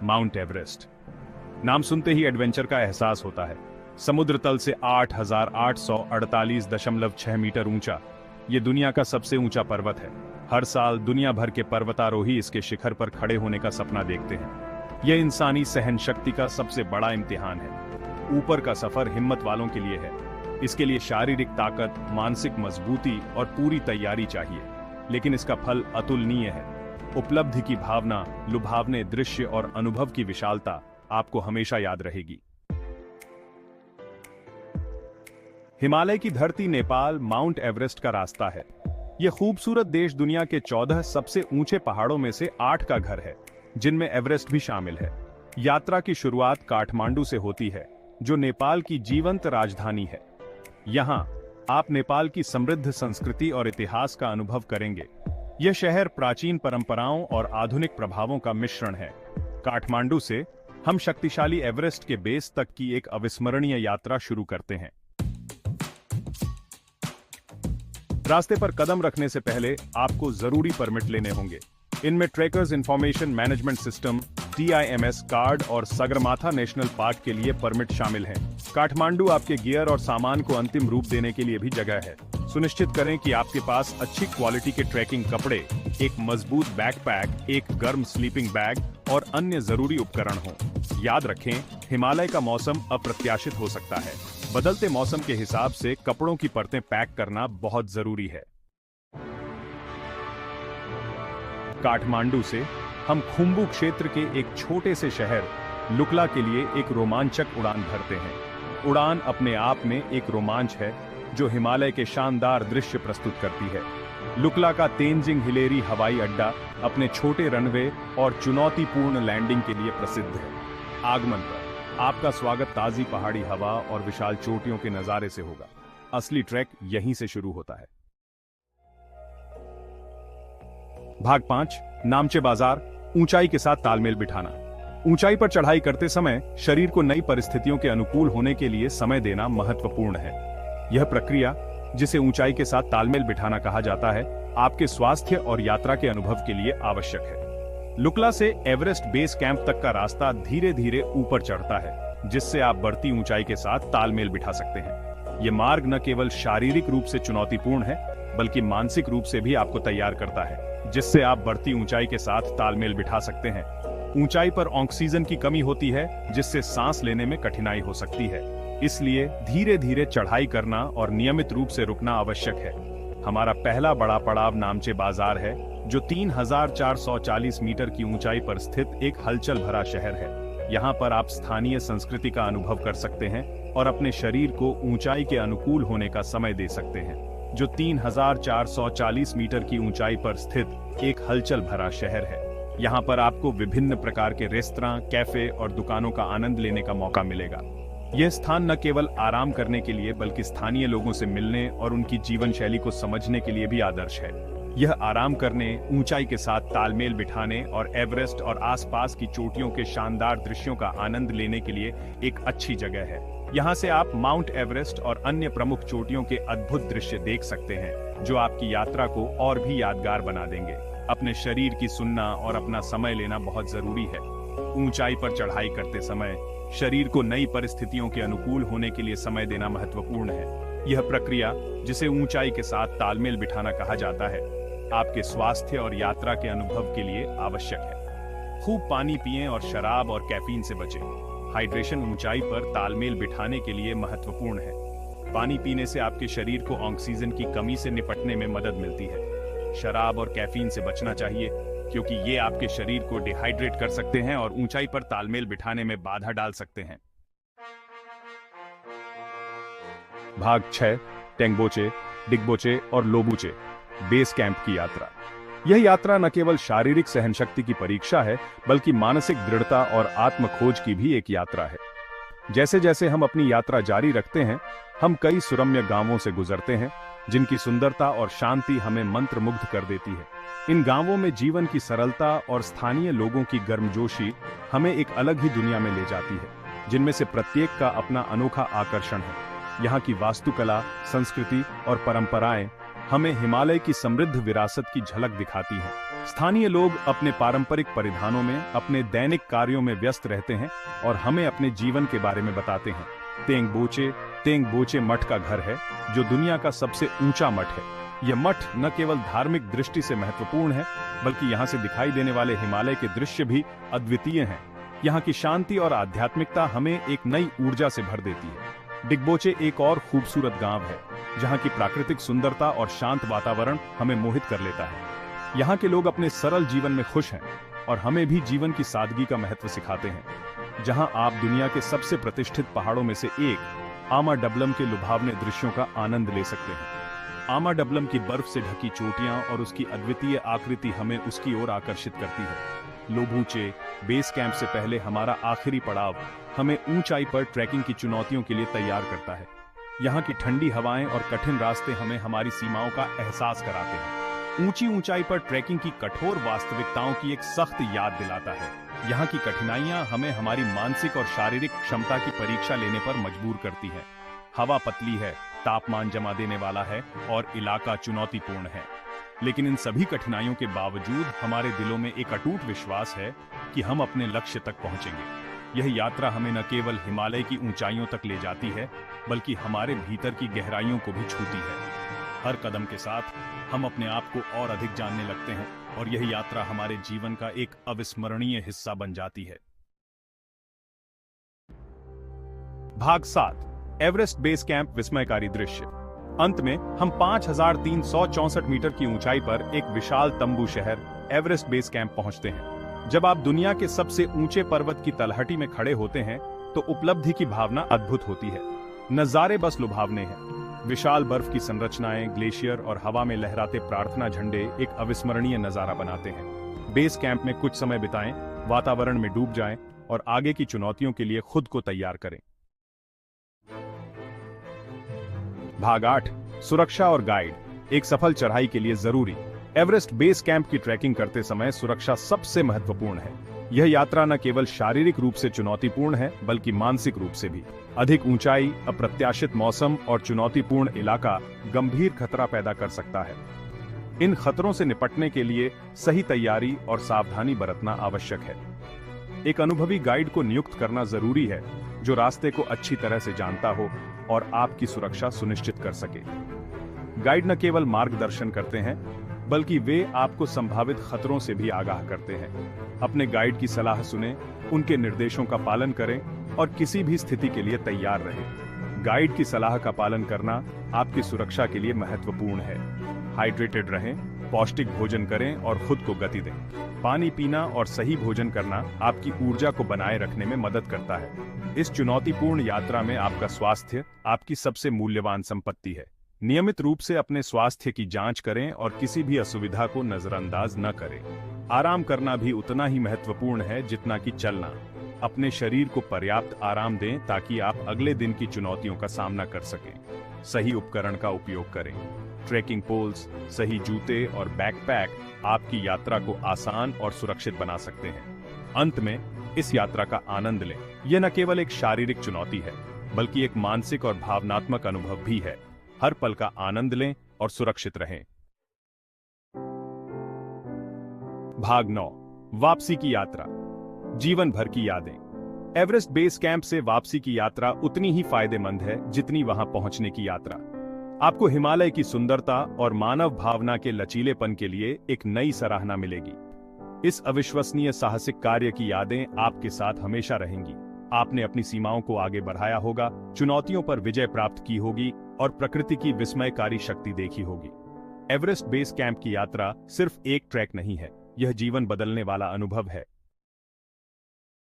Mount Everest. नाम सुनते ही adventure का एहसास होता है। समुद्र तल से 8,848.6 मीटर ऊंचा ये दुनिया का सबसे ऊंचा पर्वत है। हर साल दुनिया भर के पर्वतारोही इसके शिखर पर खड़े होने का सपना देखते हैं। यह इंसानी सहन शक्ति का सबसे बड़ा इम्तिहान है। ऊपर का सफर हिम्मत वालों के लिए है। इसके लिए शारीरिक ताकत, मानसिक मजबूती और पूरी तैयारी चाहिए, लेकिन इसका फल अतुलनीय है। उपलब्धि की भावना, लुभावने दृश्य और अनुभव की विशालता आपको हमेशा याद रहेगी। हिमालय की धरती नेपाल माउंट एवरेस्ट का रास्ता है। यह खूबसूरत देश दुनिया के 14 सबसे ऊंचे पहाड़ों में से 8 का घर है, जिनमें एवरेस्ट भी शामिल है। यात्रा की शुरुआत काठमांडू से होती है, जो नेपाल की जीवंत राजधानी है। यहां आप नेपाल की समृद्ध संस्कृति और इतिहास का अनुभव करेंगे। यह शहर प्राचीन परंपराओं और आधुनिक प्रभावों का मिश्रण है। काठमांडू से हम शक्तिशाली एवरेस्ट के बेस तक की एक अविस्मरणीय यात्रा शुरू करते हैं। रास्ते पर कदम रखने से पहले आपको जरूरी परमिट लेने होंगे। इनमें trekkers information management system TIMS card और सगरमाथा नेशनल पार्क के लिए परमिट शामिल हैं। काठमांडू आपके गियर और सामान को अंतिम रूप देने के लिए भी जगह है। सुनिश्चित करें कि आपके पास अच्छी क्वालिटी के ट्रैकिंग कपड़े, एक मजबूत बैकपैक, एक गर्म स्लीपिंग बैग और अन्य जरूरी उपकरण हों। याद रखें, हिमालय का मौसम अप्रत्याशित हो सकता है। बदलते मौसम के हिसाब से कपड़ों की परतें पैक करना बहुत जरूरी है। काठमांडू से हम खुम्बू क्षेत्र के एक छोटे से शहर लुकला के लिए एक रोमांचक उड़ान भरते हैं। उड़ान अपने आप में एक रोमांच है, जो हिमालय के शानदार दृश्य प्रस्तुत करती है। लुकला का तेंजिंग हिलेरी हवाई अड्डा अपने छोटे रनवे और चुनौतीपूर्ण लैंडिंग के लिए प्रसिद्ध है। आगमन पर आपका स्वागत ताजी पहाड़ी हवा और विशाल चोटियों के नजारे से होगा। असली ट्रैक यहीं से शुरू होता है। भाग 5, नामचे बाजार, ऊंचाई के साथ तालमेल बिठाना। ऊंचाई पर चढ़ाई करते समय शरीर को नई परिस्थितियों के अनुकूल होने के लिए समय देना महत्वपूर्ण है। यह प्रक्रिया, जिसे ऊंचाई के साथ तालमेल बिठाना कहा जाता है, आपके स्वास्थ्य और यात्रा के अनुभव के लिए आवश्यक है। लुकला से एवरेस्ट बेस कैंप तक का रास्ता धीरे धीरे ऊपर चढ़ता है, जिससे आप बढ़ती ऊंचाई के साथ तालमेल बिठा सकते हैं। यह मार्ग न केवल शारीरिक रूप से चुनौतीपूर्ण है, बल्कि मानसिक रूप से भी आपको तैयार करता है, जिससे आप बढ़ती ऊंचाई के साथ तालमेल बिठा सकते हैं। ऊंचाई पर ऑक्सीजन की कमी होती है, जिससे सांस लेने में कठिनाई हो सकती है। इसलिए धीरे धीरे चढ़ाई करना और नियमित रूप से रुकना आवश्यक है। हमारा पहला बड़ा पड़ाव नामचे बाजार है, जो 3,440 मीटर की ऊंचाई पर स्थित एक हलचल भरा शहर है। यहाँ पर आप स्थानीय संस्कृति का अनुभव कर सकते हैं और अपने शरीर को ऊंचाई के अनुकूल होने का समय दे सकते हैं। जो 3,440 मीटर की ऊंचाई पर स्थित एक हलचल भरा शहर है। यहाँ पर आपको विभिन्न प्रकार के रेस्तरां, कैफे और दुकानों का आनंद लेने का मौका मिलेगा। यह स्थान न केवल आराम करने के लिए, बल्कि स्थानीय लोगों से मिलने और उनकी जीवन शैली को समझने के लिए भी आदर्श है। यह आराम करने, ऊंचाई के साथ तालमेल बिठाने और एवरेस्ट और आसपास की चोटियों के शानदार दृश्यों का आनंद लेने के लिए एक अच्छी जगह है। यहाँ से आप माउंट एवरेस्ट और अन्य प्रमुख चोटियों के अद्भुत दृश्य देख सकते हैं, जो आपकी यात्रा को और भी यादगार बना देंगे। अपने शरीर की सुनना और अपना समय लेना बहुत जरूरी है। ऊंचाई पर चढ़ाई करते समय शरीर को नई परिस्थितियों के अनुकूल होने के लिए समय देना महत्वपूर्ण है। यह प्रक्रिया, जिसे ऊंचाई के साथ तालमेल बिठाना कहा जाता है, आपके स्वास्थ्य और यात्रा के अनुभव के लिए आवश्यक है। खूब पानी पिएं और शराब और कैफीन से बचें। हाइड्रेशन ऊंचाई पर तालमेल बिठाने के लिए महत्वपूर्ण है। पानी पीने से आपके शरीर को ऑक्सीजन की कमी से निपटने में मदद मिलती है। शराब और कैफीन से बचना चाहिए, क्योंकि ये आपके शरीर को डिहाइड्रेट कर सकते हैं और ऊंचाई पर तालमेल बिठाने में बाधा डाल सकते हैं। भाग 6, टेंगबोचे, डिगबोचे और लोबूचे, बेस कैंप की यात्रा। यह यात्रा न केवल शारीरिक सहनशक्ति की परीक्षा है, बल्कि मानसिक दृढ़ता और आत्म खोज की भी एक यात्रा है। जैसे जैसे हम अपनी यात्रा जारी रखते हैं, हम कई सुरम्य गांवों से गुजरते हैं, जिनकी सुंदरता और शांति हमें मंत्रमुग्ध कर देती है। इन गांवों में जीवन की सरलता और स्थानीय लोगों की गर्मजोशी हमें एक अलग ही दुनिया में ले जाती है, जिनमें से प्रत्येक का अपना अनोखा आकर्षण है। यहाँ की वास्तुकला, संस्कृति और परंपराएं हमें हिमालय की समृद्ध विरासत की झलक दिखाती हैं। स्थानीय लोग अपने पारंपरिक परिधानों में अपने दैनिक कार्यों में व्यस्त रहते हैं और हमें अपने जीवन के बारे में बताते हैं। तेंग बोचे मठ का घर है, जो दुनिया का सबसे ऊंचा मठ है। यह मठ न केवल धार्मिक दृष्टि से महत्वपूर्ण है, बल्कि यहाँ से दिखाई देने वाले हिमालय के दृश्य भी अद्वितीय हैं। यहाँ की शांति और आध्यात्मिकता हमें एक नई ऊर्जा से भर देती है। डिगबोचे एक और खूबसूरत गांव है, जहाँ की प्राकृतिक सुंदरता और शांत वातावरण हमें मोहित कर लेता है। यहाँ के लोग अपने सरल जीवन में खुश हैं और हमें भी जीवन की सादगी का महत्व सिखाते हैं। जहाँ आप दुनिया के सबसे प्रतिष्ठित पहाड़ों में से एक आमा डबलम के लुभावने दृश्यों का आनंद ले सकते हैं। आमा डबलम की बर्फ से ढकी चोटियां और उसकी अद्वितीय आकृति हमें उसकी ओर आकर्षित करती है। लोबूचे बेस कैंप से पहले हमारा आखिरी पड़ाव हमें ऊंचाई पर ट्रैकिंग की चुनौतियों के लिए तैयार करता है। यहाँ की ठंडी हवाएं और कठिन रास्ते हमें हमारी सीमाओं का एहसास कराते हैं। ऊंची ऊंचाई पर ट्रैकिंग की कठोर वास्तविकताओं की एक सख्त याद दिलाता है। यहाँ की कठिनाइयां हमें हमारी मानसिक और शारीरिक क्षमता की परीक्षा लेने पर मजबूर करती हैं। हवा पतली है, तापमान जमा देने वाला है और इलाका चुनौतीपूर्ण है, लेकिन इन सभी कठिनाइयों के बावजूद हमारे दिलों में एक अटूट विश्वास है कि हम अपने लक्ष्य तक पहुंचेंगे। यह यात्रा हमें न केवल हिमालय की ऊंचाइयों तक ले जाती है, बल्कि हमारे भीतर की गहराइयों को भी छूती है। हर कदम के साथ हम अपने आप को और अधिक जानने लगते हैं और यह यात्रा हमारे जीवन का एक अविस्मरणीय हिस्सा बन जाती है। भाग 7, एवरेस्ट बेस कैंप विस्मयकारी दृश्य। अंत में हम 5364 मीटर की ऊंचाई पर एक विशाल तंबू शहर एवरेस्ट बेस कैंप पहुंचते हैं। जब आप दुनिया के सबसे ऊंचे पर्वत की तलहटी में खड़े होते हैं तो उपलब्धि की भावना अद्भुत होती है। नजारे बस लुभावने हैं। विशाल बर्फ की संरचनाएं, ग्लेशियर और हवा में लहराते प्रार्थना झंडे एक अविस्मरणीय नजारा बनाते हैं। बेस कैंप में कुछ समय बिताएं, वातावरण में डूब जाएं और आगे की चुनौतियों के लिए खुद को तैयार करें। भाग 8, सुरक्षा और गाइड। एक सफल चढ़ाई के लिए जरूरी। एवरेस्ट बेस कैंप की ट्रैकिंग करते समय सुरक्षा सबसे महत्वपूर्ण है। यह यात्रा न केवल शारीरिक रूप से चुनौतीपूर्ण है, बल्कि मानसिक रूप से भी। अधिक ऊंचाई, अप्रत्याशित मौसम और चुनौतीपूर्ण इलाका गंभीर खतरा पैदा कर सकता है। इन खतरों से निपटने के लिए सही तैयारी और सावधानी बरतना आवश्यक है। एक अनुभवी गाइड को नियुक्त करना जरूरी है, जो रास्ते को अच्छी तरह से जानता हो और आपकी सुरक्षा सुनिश्चित कर सके। गाइड न केवल मार्गदर्शन करते हैं, बल्कि वे आपको संभावित खतरों से भी आगाह करते हैं। अपने गाइड की सलाह सुनें, उनके निर्देशों का पालन करें और किसी भी स्थिति के लिए तैयार रहें। गाइड की सलाह का पालन करना आपकी सुरक्षा के लिए महत्वपूर्ण है। हाइड्रेटेड रहें, पौष्टिक भोजन करें और खुद को गति दें। पानी पीना और सही भोजन करना आपकी ऊर्जा को बनाए रखने में मदद करता है। इस चुनौतीपूर्ण यात्रा में आपका स्वास्थ्य आपकी सबसे मूल्यवान संपत्ति है। नियमित रूप से अपने स्वास्थ्य की जांच करें और किसी भी असुविधा को नजरअंदाज न करें। आराम करना भी उतना ही महत्वपूर्ण है जितना कि चलना। अपने शरीर को पर्याप्त आराम दें ताकि आप अगले दिन की चुनौतियों का सामना कर सकें। सही उपकरण का उपयोग करें। ट्रैकिंग पोल्स, सही जूते और बैकपैक आपकी यात्रा को आसान और सुरक्षित बना सकते हैं। अंत में इस यात्रा का आनंद लें। यह न केवल एक शारीरिक चुनौती है, बल्कि एक मानसिक और भावनात्मक अनुभव भी है। हर पल का आनंद लें और सुरक्षित रहें। भाग 9, वापसी की यात्रा। जीवन भर की यादें। एवरेस्ट बेस कैंप से वापसी की यात्रा उतनी ही फायदेमंद है जितनी वहां पहुंचने की यात्रा। आपको हिमालय की सुंदरता और मानव भावना के लचीलेपन के लिए एक नई सराहना मिलेगी। इस अविश्वसनीय साहसिक कार्य की यादें आपके साथ हमेशा रहेंगी। आपने अपनी सीमाओं को आगे बढ़ाया होगा, चुनौतियों पर विजय प्राप्त की होगी और प्रकृति की विस्मयकारी शक्ति देखी होगी। एवरेस्ट बेस कैंप की यात्रा सिर्फ एक ट्रैक नहीं है, यह जीवन बदलने वाला अनुभव है।